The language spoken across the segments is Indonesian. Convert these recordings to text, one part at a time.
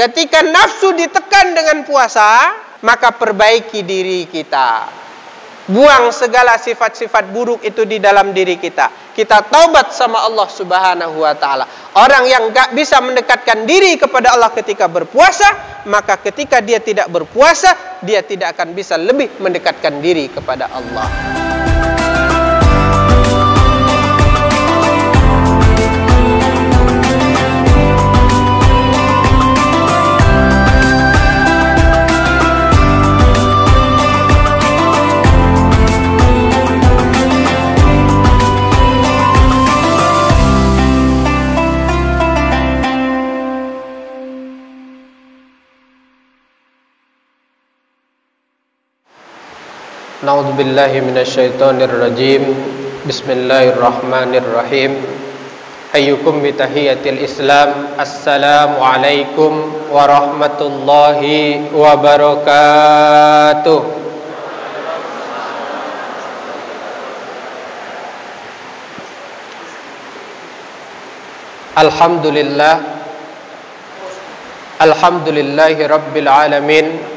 Ketika nafsu ditekan dengan puasa, maka perbaiki diri kita. Buang segala sifat-sifat buruk itu di dalam diri kita. Kita taubat sama Allah Subhanahu wa ta'ala. Orang yang gak bisa mendekatkan diri kepada Allah ketika berpuasa, maka ketika dia tidak berpuasa, dia tidak akan bisa lebih mendekatkan diri kepada Allah. Na'udzu billahi minasyaitonir rajim. Bismillahirrahmanirrahim. Ayyukum bi tahiyatil Islam. Assalamualaikum warahmatullahi wabarakatuh. Alhamdulillah. Alhamdulillahi rabbil alamin.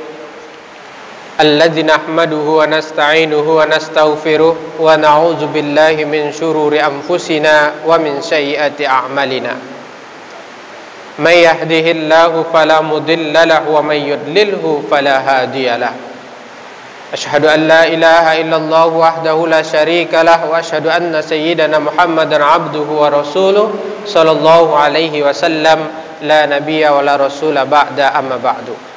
Alladzi nahmaduhu wa nasta'inuhu wa nastaghfiruh wa na'udzu billahi min syururi anfusina wa min sayyiati a'malina. May yahdihillahu fala mudilla lahu wa may yudlilhu fala hadiyalah. Asyhadu an la ilaha illallah wahdahu la syarika lah wa asyhadu anna sayyidana Muhammadan abduhu wa rasuluh sallallahu alaihi wasallam la nabiyya wa la rasula ba'da amma ba'du.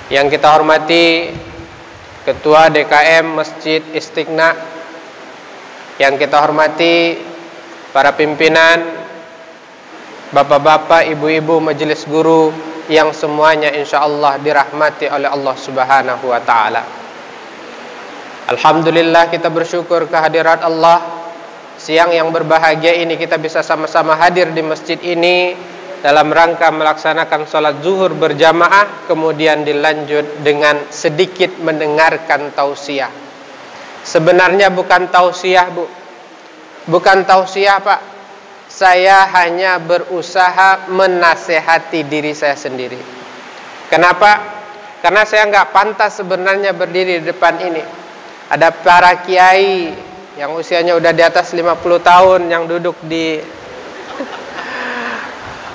Yang kita hormati Ketua DKM Masjid Istiqna, yang kita hormati para pimpinan, bapak-bapak, ibu-ibu majelis guru yang semuanya insyaallah dirahmati oleh Allah Subhanahu wa ta'ala. Alhamdulillah, kita bersyukur kehadirat Allah. Siang yang berbahagia ini kita bisa sama-sama hadir di masjid ini dalam rangka melaksanakan sholat zuhur berjamaah, kemudian dilanjut dengan sedikit mendengarkan tausiah. Sebenarnya bukan tausiah, Bu. Bukan tausiah, Pak. Saya hanya berusaha menasehati diri saya sendiri. Kenapa? Karena saya nggak pantas sebenarnya berdiri di depan ini. Ada para kiai yang usianya udah di atas 50 tahun yang duduk di...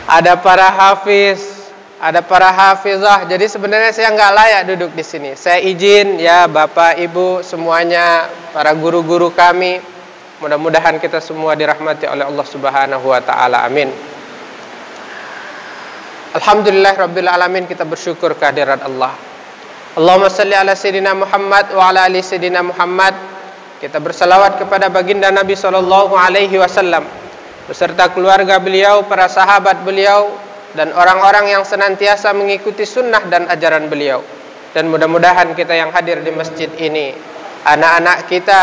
Ada para hafiz, ada para hafizah. Jadi sebenarnya saya nggak layak duduk di sini. Saya izin ya Bapak, Ibu semuanya, para guru-guru kami. Mudah-mudahan kita semua dirahmati oleh Allah Subhanahu wa ta'ala. Amin. Alhamdulillah rabbil alamin, kita bersyukur kehadirat Allah. Allahumma salli ala sayyidina Muhammad wa ala ali sayyidina Muhammad. Kita bersalawat kepada baginda Nabi sallallahu alaihi wasallam beserta keluarga beliau, para sahabat beliau, dan orang-orang yang senantiasa mengikuti sunnah dan ajaran beliau. Dan mudah-mudahan kita yang hadir di masjid ini, anak-anak kita,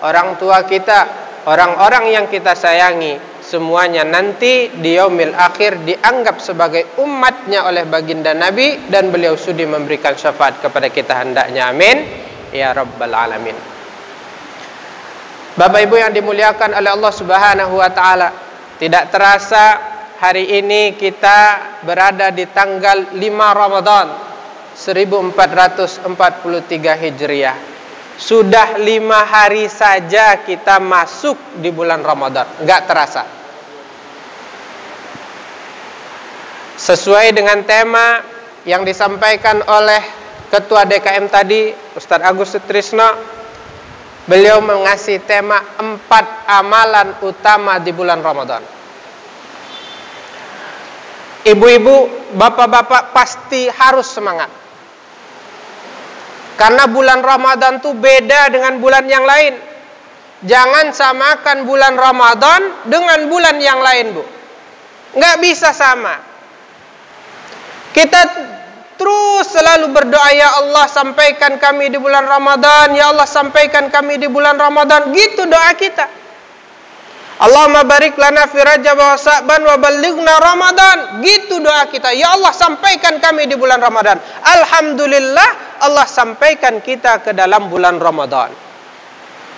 orang tua kita, orang-orang yang kita sayangi, semuanya nanti di yaumil akhir dianggap sebagai umatnya oleh baginda Nabi, dan beliau sudi memberikan syafaat kepada kita hendaknya. Amin ya rabbal alamin. Bapak Ibu yang dimuliakan oleh Allah Subhanahu wa ta'ala, tidak terasa hari ini kita berada di tanggal 5 Ramadan 1443 Hijriah. Sudah 5 hari saja kita masuk di bulan Ramadan, nggak terasa. Sesuai dengan tema yang disampaikan oleh Ketua DKM tadi, Ustadz Agus Sutrisno, beliau mengasih tema 4 amalan utama di bulan Ramadan. Ibu-ibu, bapak-bapak pasti harus semangat. Karena bulan Ramadan itu beda dengan bulan yang lain. Jangan samakan bulan Ramadan dengan bulan yang lain, Bu. Nggak bisa sama. Kita terus selalu berdoa, ya Allah sampaikan kami di bulan Ramadan, ya Allah sampaikan kami di bulan Ramadan. Gitu doa kita. Allahumma barik lana fi Rajab wa Sa'ban wa ballighna Ramadan. Gitu doa kita. Ya Allah sampaikan kami di bulan Ramadan. Alhamdulillah Allah sampaikan kita ke dalam bulan Ramadan.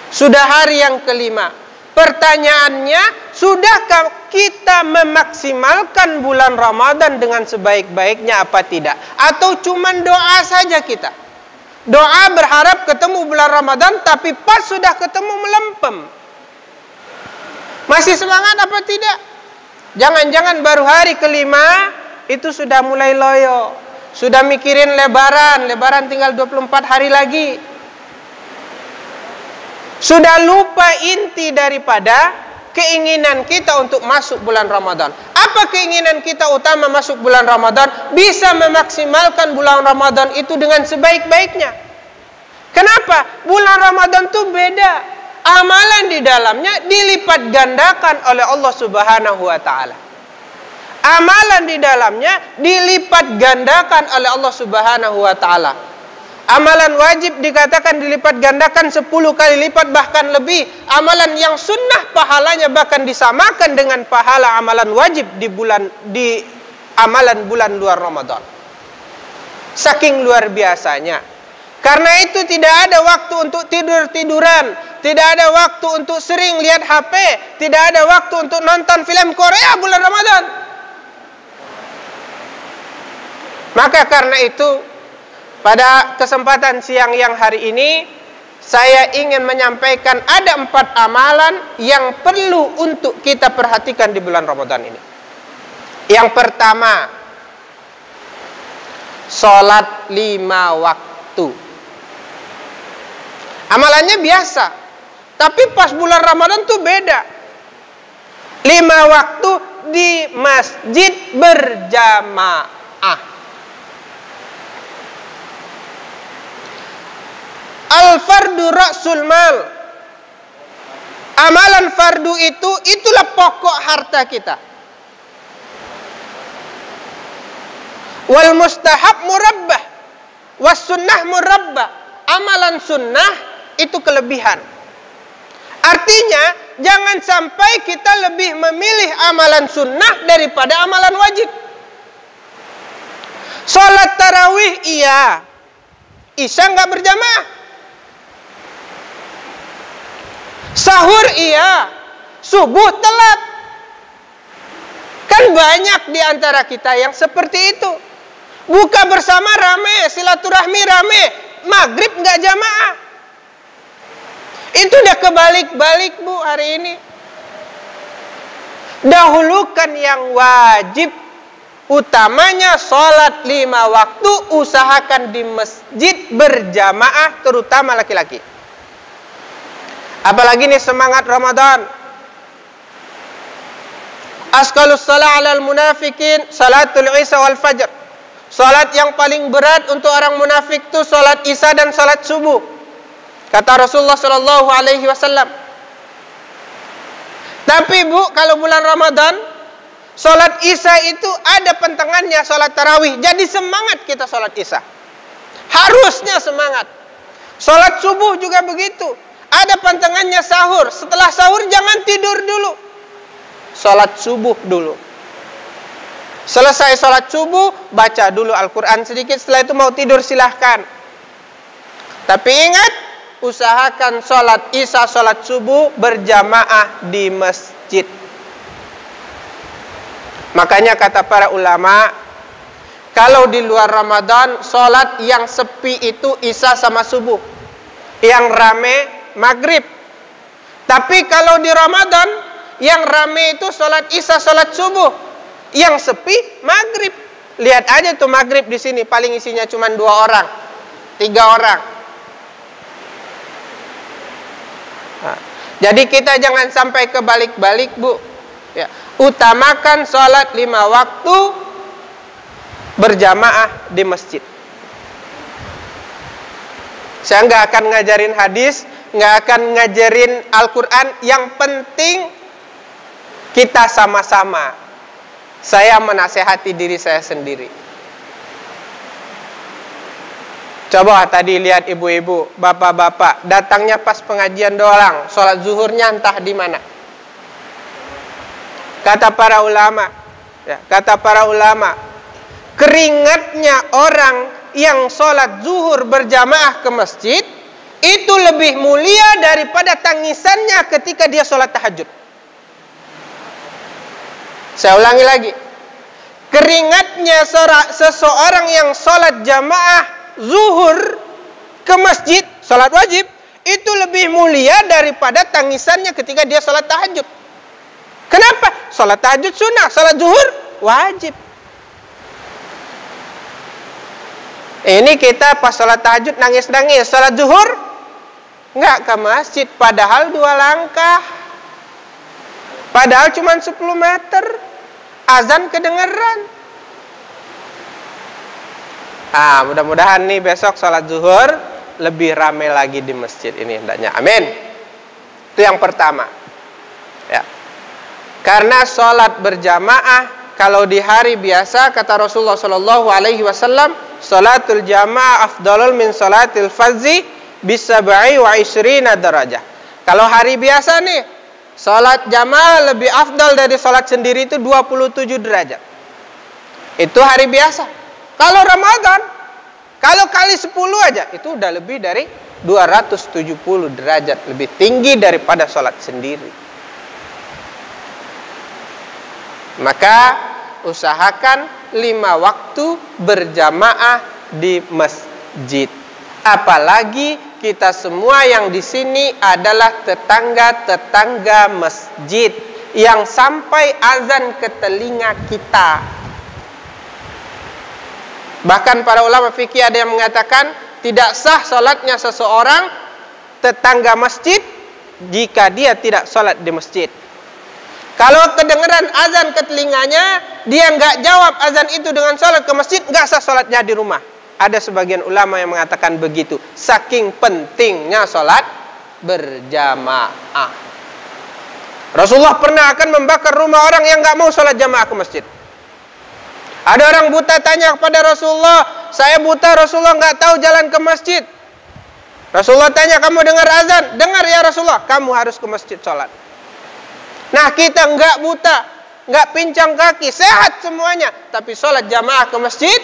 Sudah hari yang kelima. Pertanyaannya, sudahkah kita memaksimalkan bulan Ramadan dengan sebaik-baiknya apa tidak? Atau cuman doa saja kita? Doa berharap ketemu bulan Ramadan, tapi pas sudah ketemu melempem. Masih semangat apa tidak? Jangan-jangan baru hari kelima itu sudah mulai loyo. Sudah mikirin lebaran tinggal 24 hari lagi. Sudah lupa inti daripada keinginan kita untuk masuk bulan Ramadan. Apa keinginan kita utama masuk bulan Ramadan? Bisa memaksimalkan bulan Ramadan itu dengan sebaik-baiknya. Kenapa? Bulan Ramadan itu beda. Amalan di dalamnya dilipat gandakan oleh Allah Subhanahu wa taala. Amalan di dalamnya dilipat gandakan oleh Allah Subhanahu wa taala. Amalan wajib dikatakan dilipat gandakan 10 kali lipat bahkan lebih. Amalan yang sunnah pahalanya bahkan disamakan dengan pahala amalan wajib di amalan bulan luar Ramadan. Saking luar biasanya. Karena itu tidak ada waktu untuk tidur-tiduran, tidak ada waktu untuk sering lihat HP, tidak ada waktu untuk nonton film Korea bulan Ramadan. Maka karena itu, pada kesempatan siang yang hari ini, saya ingin menyampaikan ada 4 amalan yang perlu untuk kita perhatikan di bulan Ramadan ini. Yang pertama, sholat 5 waktu. Amalannya biasa, tapi pas bulan Ramadan tuh beda. 5 waktu di masjid berjamaah. Al-fardu ra'sul mal. Amalan fardu itulah pokok harta kita. Wal mustahab murabbah, was sunnah murabbah. Amalan sunnah itu kelebihan. Artinya, jangan sampai kita lebih memilih amalan sunnah daripada amalan wajib. Salat tarawih iya, isya nggak berjamaah. Sahur iya, subuh telat. Kan banyak di antara kita yang seperti itu. Buka bersama rame, silaturahmi rame, maghrib nggak jamaah. Itu udah kebalik-balik Bu hari ini. Dahulukan yang wajib, utamanya sholat 5 waktu, usahakan di masjid berjamaah, terutama laki-laki. Apalagi nih semangat Ramadan. Asqalus shalah 'alal munafikin salatul isya wal fajr. Salat yang paling berat untuk orang munafik itu salat isya dan salat subuh. Kata Rasulullah sallallahu alaihi wasallam. Tapi Bu, kalau bulan Ramadan, salat isya itu ada pentengannya salat tarawih. Jadi semangat kita salat isya. Harusnya semangat. Salat subuh juga begitu. Ada pantangannya sahur. Setelah sahur jangan tidur dulu. Salat subuh dulu. Selesai salat subuh, baca dulu Al-Quran sedikit. Setelah itu mau tidur silahkan. Tapi ingat, usahakan salat isya, salat subuh berjamaah di masjid. Makanya kata para ulama, kalau di luar Ramadan, salat yang sepi itu isya sama subuh. Yang rame maghrib. Tapi kalau di Ramadan, yang rame itu sholat isya, sholat subuh. Yang sepi maghrib. Lihat aja tuh maghrib di sini, paling isinya cuma 2 orang, 3 orang. Nah, jadi kita jangan sampai kebalik-balik Bu. Ya, utamakan sholat 5 waktu berjamaah di masjid. Saya nggak akan ngajarin hadis, nggak akan ngajarin Al-Quran. Yang penting kita sama-sama. Saya menasehati diri saya sendiri. Coba tadi lihat ibu-ibu, bapak-bapak, datangnya pas pengajian doang, sholat zuhurnya entah di mana. Kata para ulama, keringatnya orang yang sholat zuhur berjamaah ke masjid itu lebih mulia daripada tangisannya ketika dia sholat tahajud. Saya ulangi lagi. Keringatnya seseorang yang sholat jamaah zuhur ke masjid, sholat wajib, itu lebih mulia daripada tangisannya ketika dia sholat tahajud. Kenapa? Sholat tahajud sunnah, sholat zuhur wajib. Ini kita pas sholat tahajud nangis-nangis, sholat zuhur nggak ke masjid, padahal 2 langkah, padahal cuma 10 meter, azan kedengeran. Mudah-mudahan nih besok sholat zuhur lebih ramai lagi di masjid ini hendaknya. Amin. Itu yang pertama. Ya. Karena sholat berjamaah kalau di hari biasa kata Rasulullah Shallallahu Alaihi Wasallam, sholatul jamaah afdalul min sholatil fardhi bisab'i wa ishrina darajah. Kalau hari biasa nih, sholat jamaah lebih afdal dari sholat sendiri itu 27 derajat. Itu hari biasa. Kalau Ramadan, kalau kali 10 aja, itu udah lebih dari 270 derajat. Lebih tinggi daripada sholat sendiri. Maka usahakan 5 waktu berjamaah di masjid. Apalagi kita semua yang di sini adalah tetangga-tetangga masjid yang sampai azan ke telinga kita. Bahkan para ulama fikih ada yang mengatakan tidak sah salatnya seseorang tetangga masjid jika dia tidak salat di masjid. Kalau kedengaran azan ke telinganya, dia nggak jawab azan itu dengan salat ke masjid, nggak sah salatnya di rumah. Ada sebagian ulama yang mengatakan begitu. Saking pentingnya salat berjamaah. Rasulullah pernah akan membakar rumah orang yang nggak mau salat jamaah ke masjid. Ada orang buta tanya kepada Rasulullah, saya buta Rasulullah nggak tahu jalan ke masjid. Rasulullah tanya, kamu dengar azan? Dengar ya Rasulullah, kamu harus ke masjid sholat. Nah kita nggak buta, nggak pincang kaki, sehat semuanya, tapi sholat jamaah ke masjid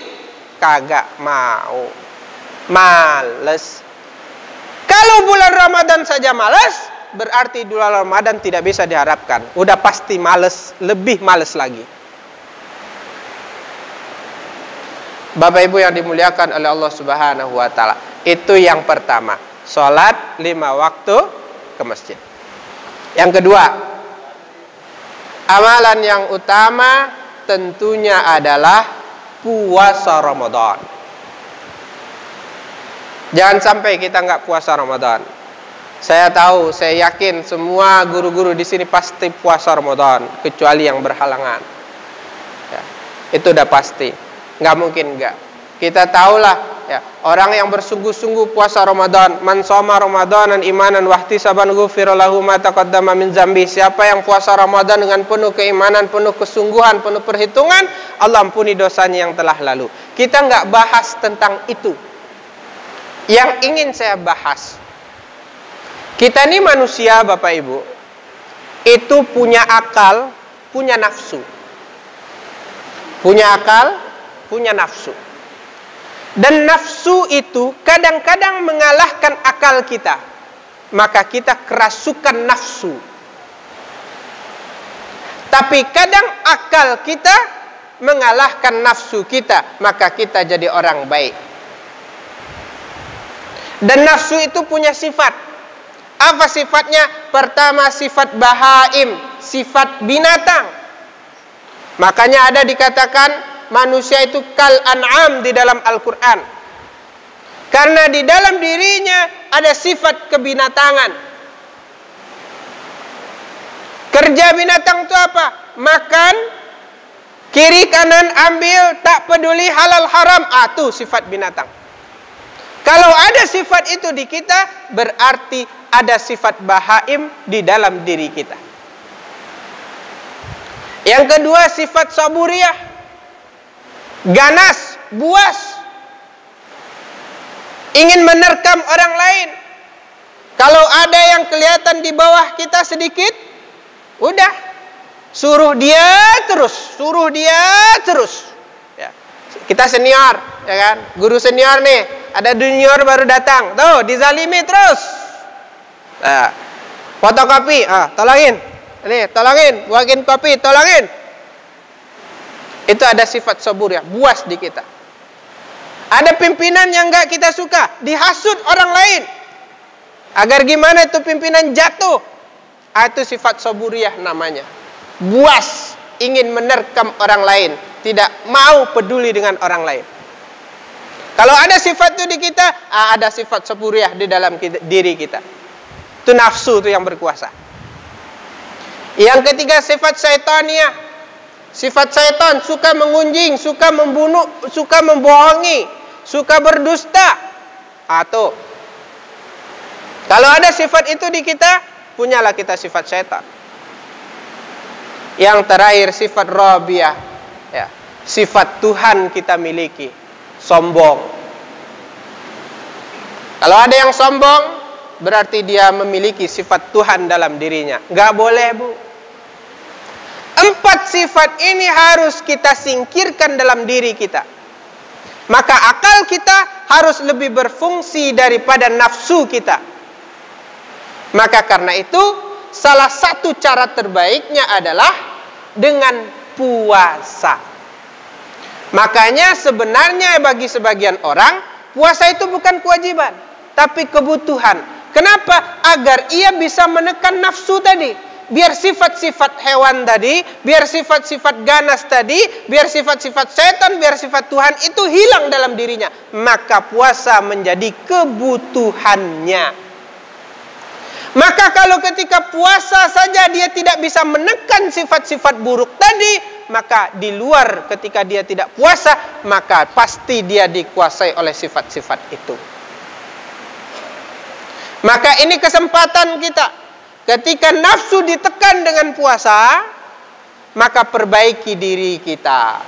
kagak mau, males. Kalau bulan Ramadan saja males, berarti bulan Ramadan tidak bisa diharapkan. Udah pasti males, lebih males lagi. Bapak Ibu yang dimuliakan oleh Allah Subhanahu wa taala. Itu yang pertama, salat 5 waktu ke masjid. Yang kedua, amalan yang utama tentunya adalah puasa Ramadan. Jangan sampai kita nggak puasa Ramadan. Saya tahu, saya yakin semua guru-guru di sini pasti puasa Ramadan, kecuali yang berhalangan. Ya, itu udah pasti. Nggak mungkin nggak. Kita tahulah ya, orang yang bersungguh-sungguh puasa Ramadan, man shoma ramadanan imanan wahtisaban ghufira lahu ma taqaddama min dzambi. Siapa yang puasa Ramadan dengan penuh keimanan, penuh kesungguhan, penuh perhitungan, Allah ampuni dosanya yang telah lalu. Kita nggak bahas tentang itu. Yang ingin saya bahas, kita ini manusia Bapak Ibu, itu punya akal, punya nafsu. Punya akal, punya nafsu. Dan nafsu itu kadang-kadang mengalahkan akal kita. Maka kita kerasukan nafsu. Tapi kadang akal kita mengalahkan nafsu kita, maka kita jadi orang baik. Dan nafsu itu punya sifat. Apa sifatnya? Pertama, sifat bahaim, sifat binatang. Makanya ada dikatakan manusia itu kal an'am di dalam Al-Quran. Karena di dalam dirinya ada sifat kebinatangan. Kerja binatang itu apa? Makan, kiri kanan ambil, tak peduli halal haram. Itu sifat binatang. Kalau ada sifat itu di kita, berarti ada sifat bahaim di dalam diri kita. Yang kedua, sifat saburiyah. Ganas, buas, ingin menerkam orang lain. Kalau ada yang kelihatan di bawah kita sedikit, udah suruh dia terus, ya. Kita senior, ya kan, guru senior nih, ada junior baru datang. Tuh, dizalimi terus. Nah, fotokopi, tolongin. Ini, tolongin, buatin kopi, tolongin. Itu ada sifat saburiyah, buas di kita. Ada pimpinan yang enggak kita suka, dihasut orang lain. Agar gimana itu pimpinan jatuh. Itu sifat saburiyah namanya. Buas, ingin menerkam orang lain, tidak mau peduli dengan orang lain. Kalau ada sifat itu di kita, ada sifat saburiyah di dalam diri kita. Itu nafsu itu yang berkuasa. Yang ketiga sifat syaitaniyah. Sifat syaitan suka mengunjing, suka membunuh, suka membohongi, suka berdusta. Tuh. Kalau ada sifat itu di kita, punyalah kita sifat syaitan. Yang terakhir sifat rabiyah, ya, sifat Tuhan kita miliki, sombong. Kalau ada yang sombong, berarti dia memiliki sifat Tuhan dalam dirinya. Enggak boleh, Bu. 4 sifat ini harus kita singkirkan dalam diri kita. Maka akal kita harus lebih berfungsi daripada nafsu kita. Maka karena itu, salah satu cara terbaiknya adalah dengan puasa. Makanya sebenarnya bagi sebagian orang, puasa itu bukan kewajiban, tapi kebutuhan. Kenapa? Agar ia bisa menekan nafsu tadi. Biar sifat-sifat hewan tadi, biar sifat-sifat ganas tadi, biar sifat-sifat setan, biar sifat Tuhan itu hilang dalam dirinya. Maka puasa menjadi kebutuhannya. Maka kalau ketika puasa saja dia tidak bisa menekan sifat-sifat buruk tadi, maka di luar ketika dia tidak puasa, maka pasti dia dikuasai oleh sifat-sifat itu. Maka ini kesempatan kita. Ketika nafsu ditekan dengan puasa, maka perbaiki diri kita.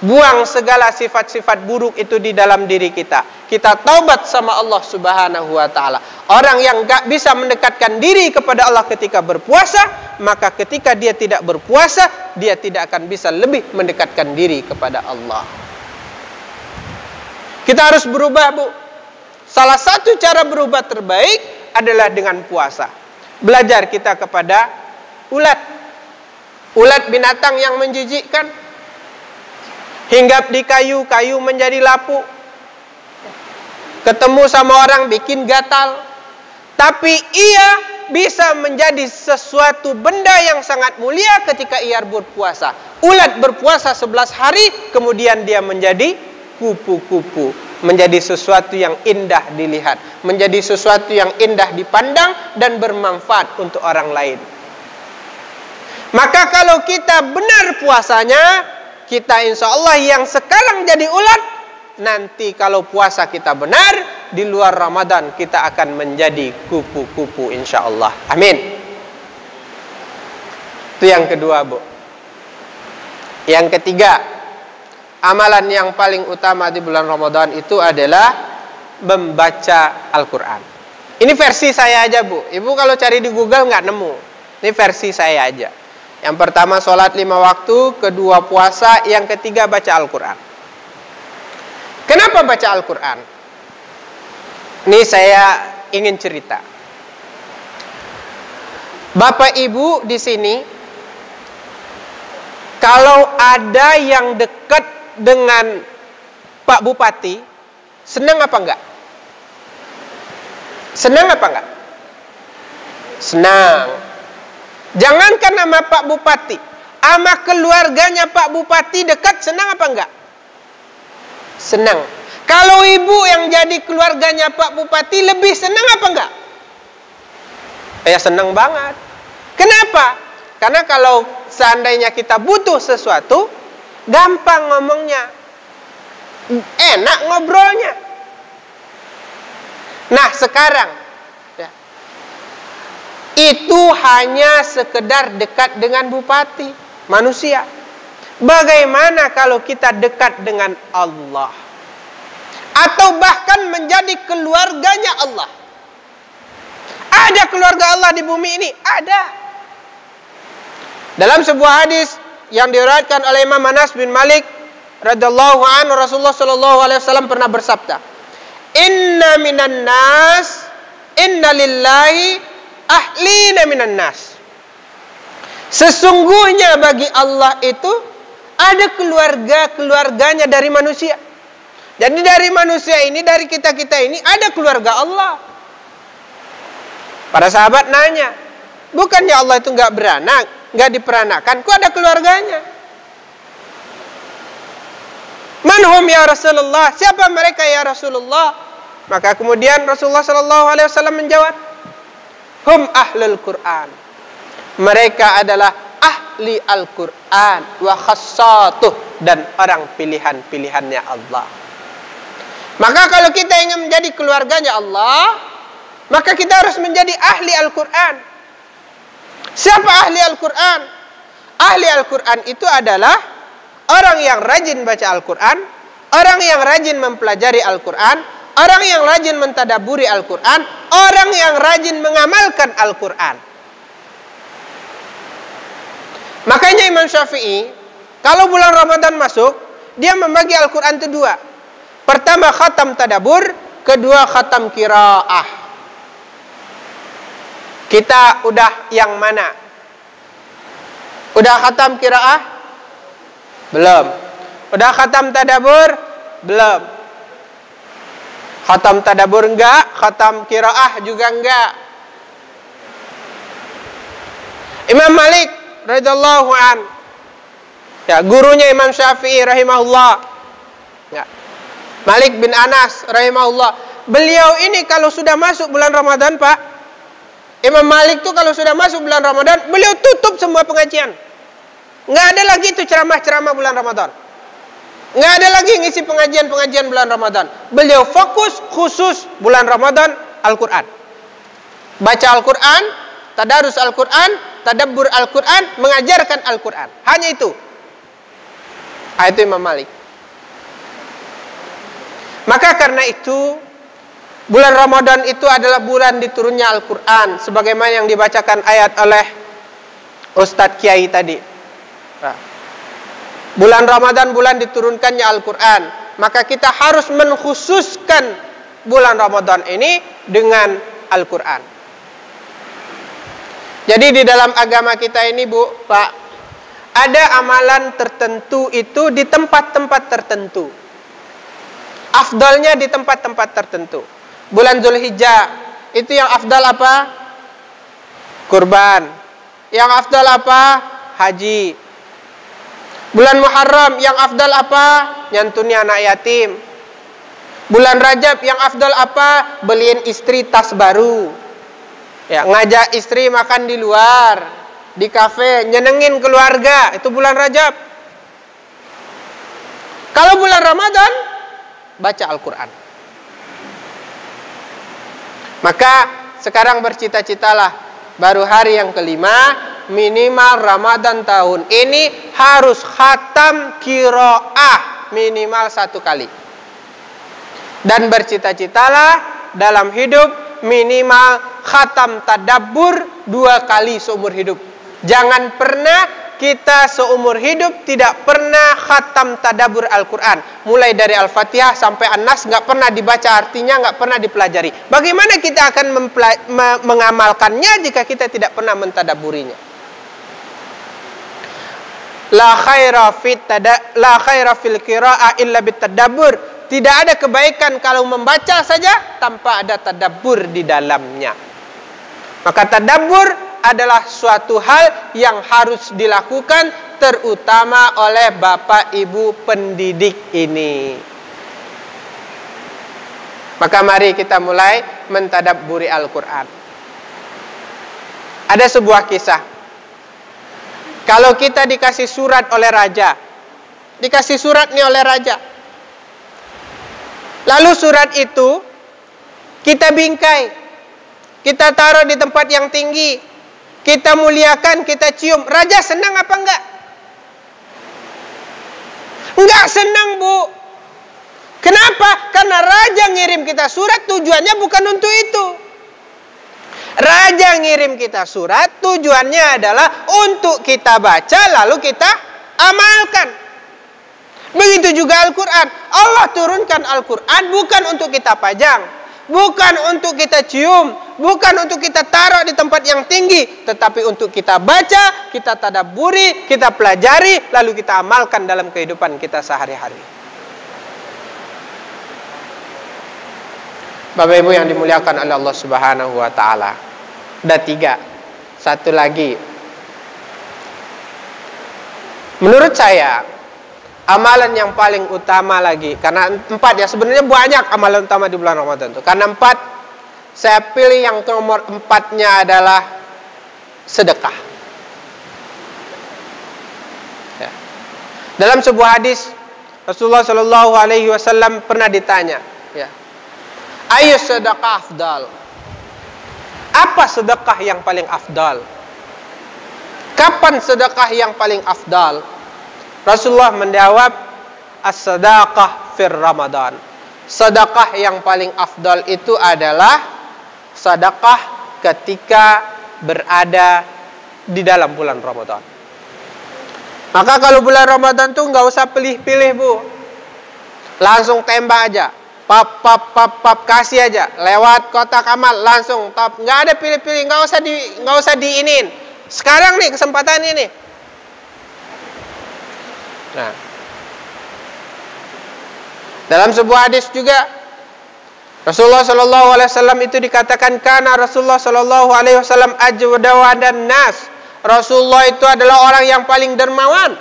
Buang segala sifat-sifat buruk itu di dalam diri kita. Kita taubat sama Allah Subhanahu wa ta'ala. Orang yang gak bisa mendekatkan diri kepada Allah ketika berpuasa, maka ketika dia tidak berpuasa, dia tidak akan bisa lebih mendekatkan diri kepada Allah. Kita harus berubah, Bu. Salah satu cara berubah terbaik adalah dengan puasa. Belajar kita kepada ulat. Ulat binatang yang menjijikkan. Hinggap di kayu, kayu menjadi lapuk. Ketemu sama orang bikin gatal. Tapi ia bisa menjadi sesuatu benda yang sangat mulia ketika ia berpuasa. Ulat berpuasa 11 hari, kemudian dia menjadi kupu-kupu. Menjadi sesuatu yang indah dilihat, menjadi sesuatu yang indah dipandang dan bermanfaat untuk orang lain. Maka kalau kita benar puasanya, kita insya Allah yang sekarang jadi ulat, nanti kalau puasa kita benar, di luar Ramadan kita akan menjadi kupu-kupu insya Allah. Amin. Itu yang kedua, Bu. Yang ketiga, amalan yang paling utama di bulan Ramadan itu adalah membaca Al-Quran. Ini versi saya aja, Bu. Ibu kalau cari di Google nggak nemu. Ini versi saya aja. Yang pertama sholat 5 waktu, kedua puasa, yang ketiga baca Al-Quran. Kenapa baca Al-Quran? Ini saya ingin cerita. Bapak Ibu di sini, kalau ada yang dekat dengan Pak Bupati, senang apa enggak? Senang apa enggak? Senang. Jangankan sama Pak Bupati, sama keluarganya Pak Bupati dekat, senang apa enggak? Senang. Kalau ibu yang jadi keluarganya Pak Bupati, lebih senang apa enggak? Ya senang banget. Kenapa? Karena kalau seandainya kita butuh sesuatu, gampang ngomongnya, enak ngobrolnya. Nah sekarang ya, itu hanya sekedar dekat dengan bupati, manusia. Bagaimana kalau kita dekat dengan Allah? Atau bahkan menjadi keluarganya Allah? Ada keluarga Allah di bumi ini? Ada. Dalam sebuah hadis yang diriwayatkan oleh Imam Anas bin Malik radhiyallahu anhu, Rasulullah sallallahu alaihi wasallam pernah bersabda, Inna minan nas, inna lillahi ahlina minan nas. Sesungguhnya bagi Allah itu ada keluarga-keluarganya dari manusia. Jadi dari manusia ini, dari kita-kita ini ada keluarga Allah. Para sahabat nanya, bukannya Allah itu nggak beranak, nggak diperanakan, kok ada keluarganya? Manhum ya Rasulullah, siapa mereka ya Rasulullah? Maka kemudian Rasulullah SAW menjawab, hum ahlul Quran. Mereka adalah ahli Al-Quran wa khassatuh, dan orang pilihan-pilihannya Allah. Maka kalau kita ingin menjadi keluarganya Allah, maka kita harus menjadi ahli Al-Quran. Siapa ahli Al-Quran? Ahli Al-Quran itu adalah orang yang rajin baca Al-Quran, orang yang rajin mempelajari Al-Quran, orang yang rajin mentadaburi Al-Quran, orang yang rajin mengamalkan Al-Quran. Makanya Imam Syafi'i, kalau bulan Ramadan masuk, dia membagi Al-Quran itu dua. Pertama khatam tadabur, kedua khatam qiraah. Kita udah yang mana? Udah khatam qiraah? Belum. Udah khatam tadabur? Belum. Khatam tadabur enggak, khatam qiraah juga enggak. Imam Malik radhiyallahu an, ya, gurunya Imam Syafi'i rahimahullah, ya, Malik bin Anas rahimahullah. Beliau ini kalau sudah masuk bulan Ramadan, Pak, Imam Malik tuh kalau sudah masuk bulan Ramadan, beliau tutup semua pengajian. Nggak ada lagi itu ceramah-ceramah bulan Ramadan. Nggak ada lagi ngisi pengajian-pengajian bulan Ramadan. Beliau fokus khusus bulan Ramadan Al-Quran. Baca Al-Quran, tadarus Al-Quran, tadabbur Al-Quran, mengajarkan Al-Quran. Hanya itu. Itu Imam Malik. Maka karena itu, bulan Ramadan itu adalah bulan diturunnya Al-Quran, sebagaimana yang dibacakan ayat oleh Ustadz Kiai tadi. Bulan Ramadan bulan diturunkannya Al-Quran, maka kita harus mengkhususkan bulan Ramadan ini dengan Al-Quran. Jadi di dalam agama kita ini, Bu, Pak, ada amalan tertentu itu di tempat-tempat tertentu. Afdalnya di tempat-tempat tertentu. Bulan Zulhijjah itu yang afdal apa? Kurban. Yang afdal apa? Haji. Bulan Muharram yang afdal apa? Nyantuni anak yatim. Bulan Rajab yang afdal apa? Beliin istri tas baru. Ya, ngajak istri makan di luar, di kafe, nyenengin keluarga. Itu bulan Rajab. Kalau bulan Ramadan, baca Al-Quran. Maka sekarang bercita-citalah, baru hari yang kelima, minimal Ramadan tahun ini harus khatam qiraah minimal 1 kali. Dan bercita-citalah dalam hidup minimal khatam tadabbur 2 kali seumur hidup. Jangan pernah kita seumur hidup tidak pernah khatam tadabbur Al-Quran. Mulai dari Al-Fatihah sampai An-Nas nggak pernah dibaca artinya, nggak pernah dipelajari. Bagaimana kita akan mengamalkannya jika kita tidak pernah mentadabburinya? La khaira fil qira'a illa bitadabbur. Tidak ada kebaikan kalau membaca saja tanpa ada tadabbur di dalamnya. Maka tadabbur adalah suatu hal yang harus dilakukan terutama oleh Bapak Ibu pendidik ini. Maka mari kita mulai mentadabburi Al-Quran. Ada sebuah kisah. Kalau kita dikasih surat oleh raja, dikasih surat nih oleh raja, lalu surat itu kita bingkai, kita taruh di tempat yang tinggi, kita muliakan, kita cium, raja senang apa enggak? Enggak senang, Bu. Kenapa? Karena raja ngirim kita surat tujuannya bukan untuk itu. Raja ngirim kita surat tujuannya adalah untuk kita baca lalu kita amalkan. Begitu juga Al-Quran. Allah turunkan Al-Quran bukan untuk kita pajang, bukan untuk kita cium, bukan untuk kita taruh di tempat yang tinggi, tetapi untuk kita baca, kita tadabburi, kita pelajari, lalu kita amalkan dalam kehidupan kita sehari-hari. Bapak Ibu yang dimuliakan oleh Allah Subhanahu wa taala. Ada 3. Satu lagi. Menurut saya amalan yang paling utama lagi, karena 4 ya, sebenarnya banyak amalan utama di bulan Ramadan itu. Karena 4, saya pilih yang nomor 4-nya adalah sedekah. Ya. Dalam sebuah hadis Rasulullah Shallallahu Alaihi Wasallam pernah ditanya, ya, ayu sedekah afdal? Apa sedekah yang paling afdal? Kapan sedekah yang paling afdal? Rasulullah menjawab, as-sadaqah fir Ramadan. Sedekah yang paling afdal itu adalah sedekah ketika berada di dalam bulan Ramadan. Maka kalau bulan Ramadan tuh nggak usah pilih-pilih, Bu. Langsung tembak aja. Pap, kasih aja. Lewat kotak amal langsung tap. Nggak ada pilih-pilih, nggak usah diinin. Sekarang nih kesempatan ini. Nah, dalam sebuah hadis juga Rasulullah Shallallahu Alaihi Wasallam itu dikatakan, karena Rasulullah Shallallahu Alaihi Wasallam ajwada dan nas. Rasulullah itu adalah orang yang paling dermawan.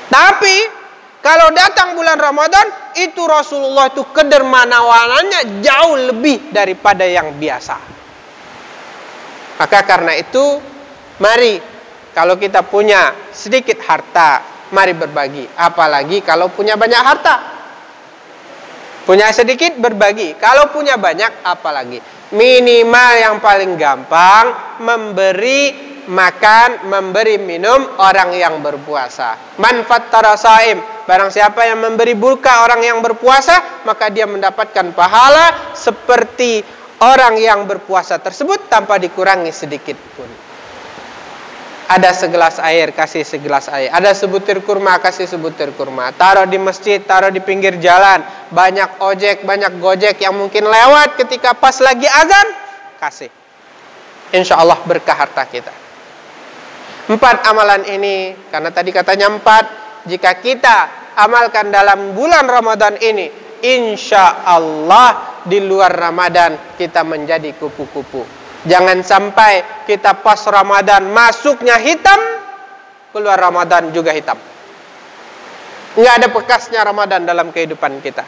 Tapi kalau datang bulan Ramadan, itu Rasulullah itu kedermawanannya jauh lebih daripada yang biasa. Maka karena itu, mari kalau kita punya sedikit harta, mari berbagi. Apalagi kalau punya banyak harta. Punya sedikit, berbagi. Kalau punya banyak, apalagi. Minimal yang paling gampang, memberi makan, memberi minum orang yang berpuasa. Man fattara shaim. Barang siapa yang memberi buka orang yang berpuasa, maka dia mendapatkan pahala seperti orang yang berpuasa tersebut tanpa dikurangi sedikit pun. Ada segelas air, kasih segelas air. Ada sebutir kurma, kasih sebutir kurma. Taruh di masjid, taruh di pinggir jalan. Banyak ojek, banyak gojek yang mungkin lewat ketika pas lagi azan, kasih. Insya Allah berkah harta kita. 4 amalan ini, karena tadi katanya 4, jika kita amalkan dalam bulan Ramadan ini, insya Allah di luar Ramadan kita menjadi kupu-kupu. Jangan sampai kita pas Ramadan masuknya hitam, keluar Ramadan juga hitam. Nggak ada bekasnya Ramadan dalam kehidupan kita.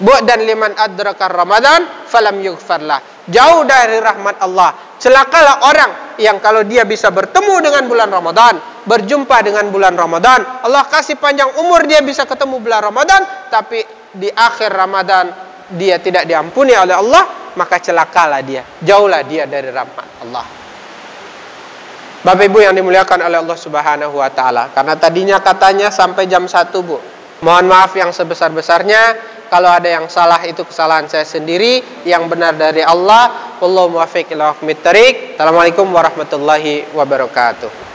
Bu'dan liman adraka Ramadan falam yughfarlah. Jauh dari rahmat Allah. Celakalah orang yang kalau dia bisa bertemu dengan bulan Ramadan, berjumpa dengan bulan Ramadan, Allah kasih panjang umur dia bisa ketemu bulan Ramadan, tapi di akhir Ramadan dia tidak diampuni oleh Allah, maka celakalah dia, jauhlah dia dari rahmat Allah. Bapak Ibu yang dimuliakan oleh Allah Subhanahu wa taala, karena tadinya katanya sampai jam 1, Bu. Mohon maaf yang sebesar-besarnya. Kalau ada yang salah itu kesalahan saya sendiri, yang benar dari Allah. Wallahu muwaffiq ila aqwamit thariq. Assalamualaikum warahmatullahi wabarakatuh.